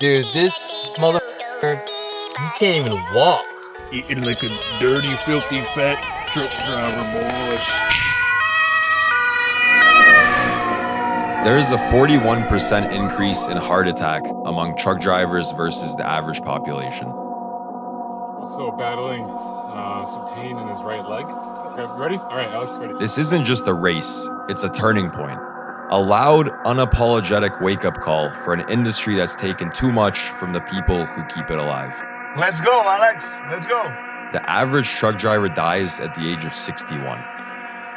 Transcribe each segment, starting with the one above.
Dude, this motherfucker, he can't even walk. Eating like a dirty, filthy, fat truck driver, boys. There is a 41% increase in heart attack among truck drivers versus the average population. Also battling some pain in his right leg. Okay, ready? All right, Alex, ready. This isn't just a race, it's a turning point. A loud, unapologetic wake-up call for an industry that's taken too much from the people who keep it alive. Let's go, Alex. Let's go. The average truck driver dies at the age of 61.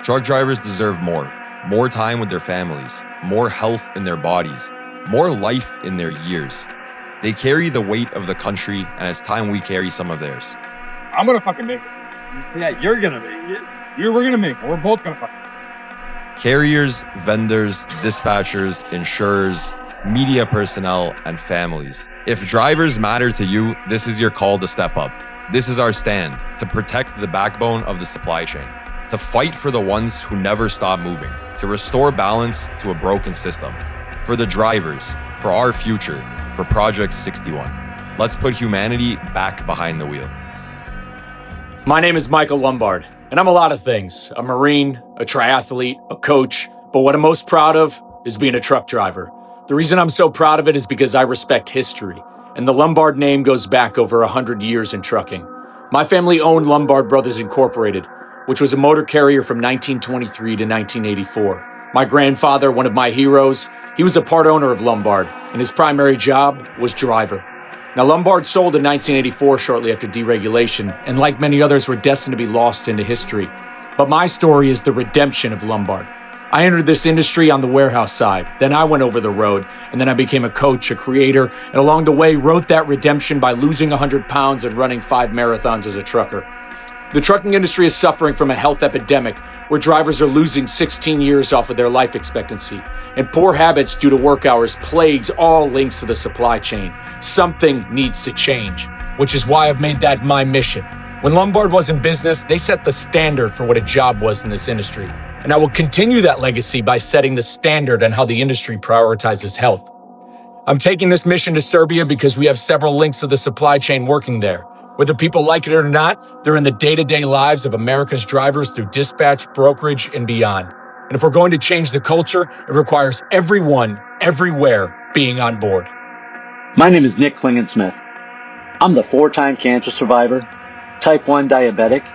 Truck drivers deserve more time with their families, more health in their bodies, more life in their years. They carry the weight of the country, and it's time we carry some of theirs. I'm gonna fucking make it. Yeah, you're gonna make it. We're gonna make it. We're both gonna fucking. Carriers, vendors, dispatchers, insurers, media personnel, and families. If drivers matter to you, this is your call to step up. This is our stand to protect the backbone of the supply chain, to fight for the ones who never stop moving, to restore balance to a broken system. For the drivers, for our future, for Project 61. Let's put humanity back behind the wheel. My name is Michael Lombard, and I'm a lot of things. A Marine, a triathlete, a coach, but what I'm most proud of is being a truck driver. The reason I'm so proud of it is because I respect history, and the Lombard name goes back over 100 years in trucking. My family owned Lombard Brothers Incorporated, which was a motor carrier from 1923 to 1984. My grandfather, one of my heroes, he was a part owner of Lombard, and his primary job was driver. Now, Lombard sold in 1984 shortly after deregulation, and like many others were destined to be lost into history. But my story is the redemption of Lombard. I entered this industry on the warehouse side, then I went over the road, and then I became a coach, a creator, and along the way wrote that redemption by losing 100 pounds and running 5 marathons as a trucker. The trucking industry is suffering from a health epidemic where drivers are losing 16 years off of their life expectancy, and poor habits due to work hours plagues all links to the supply chain. Something needs to change, which is why I've made that my mission. When Lombard was in business, they set the standard for what a job was in this industry, and I will continue that legacy by setting the standard on how the industry prioritizes health. I'm taking this mission to Serbia because we have several links to the supply chain working there. Whether people like it or not, they're in the day-to-day lives of America's drivers through dispatch, brokerage, and beyond. And if we're going to change the culture, it requires everyone, everywhere, being on board. My name is Nick Klingensmith. I'm the 4-time cancer survivor, type 1 diabetic,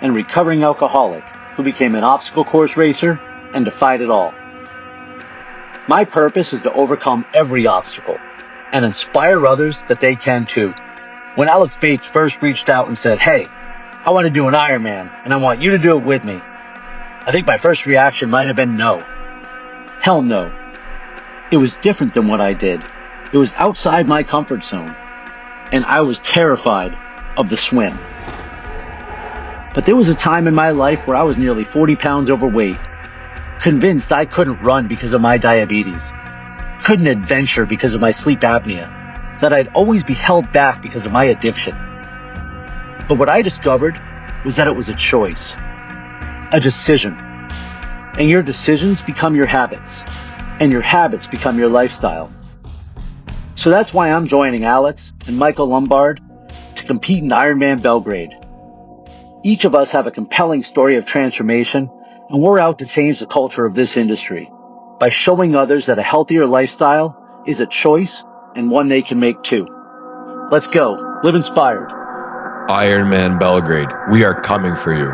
and recovering alcoholic who became an obstacle course racer and defied it all. My purpose is to overcome every obstacle and inspire others that they can too. When Alex Bates first reached out and said, "Hey, I want to do an Ironman and I want you to do it with me," I think my first reaction might have been no. Hell no. It was different than what I did. It was outside my comfort zone, and I was terrified of the swim. But there was a time in my life where I was nearly 40 pounds overweight, convinced I couldn't run because of my diabetes, couldn't adventure because of my sleep apnea, that I'd always be held back because of my addiction. But what I discovered was that it was a choice, a decision. And your decisions become your habits, and your habits become your lifestyle. So that's why I'm joining Alex and Michael Lombard to compete in Ironman Belgrade. Each of us have a compelling story of transformation, and we're out to change the culture of this industry by showing others that a healthier lifestyle is a choice and one they can make too. Let's go. Live inspired. Ironman Belgrade, we are coming for you,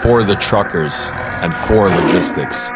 for the truckers and for logistics.